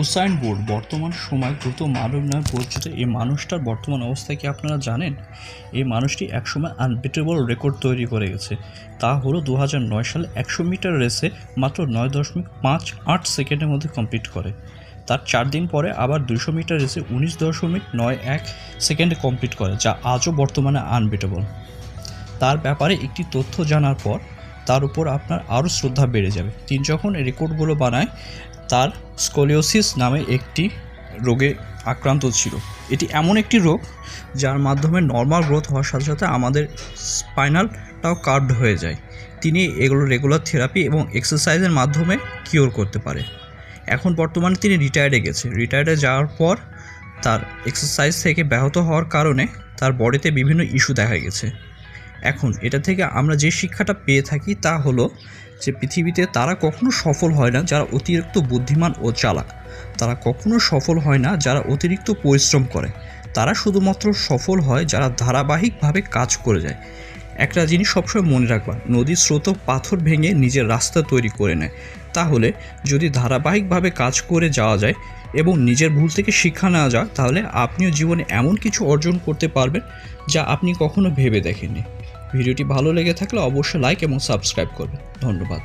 Usain bolt বর্তমান সময় দ্রুত মানবনায় পরিচিত এই মানুষটার বর্তমান অবস্থা কি আপনারা জানেন? এই মানুষটি একসময় আনবিটেবল রেকর্ড তৈরি করে গেছে। তা হলো 2009 সালে 100 মিটার রেসে মাত্র 9.58 সেকেন্ডের মধ্যে কমপ্লিট করে। তার 4 দিন পরে আবার 200 মিটার রেসে 19.91 সেকেন্ডে কমপ্লিট করে, যা আজও বর্তমানে আনবিটেবল। তার ব্যাপারে একটি তথ্য জানার পর তার উপর আপনার আরও শ্রদ্ধা বেড়ে যাবে। তিনি যখন রেকর্ডগুলো বানায়, তার স্কোলিওসিস নামে একটি রোগে আক্রান্ত ছিল। এটি এমন একটি রোগ যার মাধ্যমে নর্মাল গ্রোথ হওয়ার সাথে সাথে আমাদের স্পাইনালটাও কার্ভড হয়ে যায়। তিনি এগুলো রেগুলার থেরাপি এবং এক্সারসাইজের মাধ্যমে কিওর করতে পারে। এখন বর্তমানে তিনি রিটায়ার্ডে গেছে। রিটায়ার্ডে যাওয়ার পর তার এক্সারসাইজ থেকে ব্যাহত হওয়ার কারণে তার বডিতে বিভিন্ন ইস্যু দেখা গেছে। এখন এটা থেকে আমরা যে শিক্ষাটা পেয়ে থাকি তা হলো যে পৃথিবীতে তারা কখনো সফল হয় না যারা অতিরিক্ত বুদ্ধিমান ও চালাক। তারা কখনো সফল হয় না যারা অতিরিক্ত পরিশ্রম করে। তারা শুধুমাত্র সফল হয় যারা ধারাবাহিকভাবে কাজ করে যায়। একটা জিনিস সবসময় মনে রাখবা, নদীর স্রোত পাথর ভেঙে নিজের রাস্তা তৈরি করে নেয়। তাহলে যদি ধারাবাহিকভাবে কাজ করে যাওয়া যায় এবং নিজের ভুল থেকে শিক্ষা নেওয়া যায়, তাহলে আপনিও জীবনে এমন কিছু অর্জন করতে পারবেন যা আপনি কখনো ভেবে দেখেননি। ভিডিওটি ভালো লেগে থাকলে অবশ্যই লাইক এবং সাবস্ক্রাইব করবেন। ধন্যবাদ।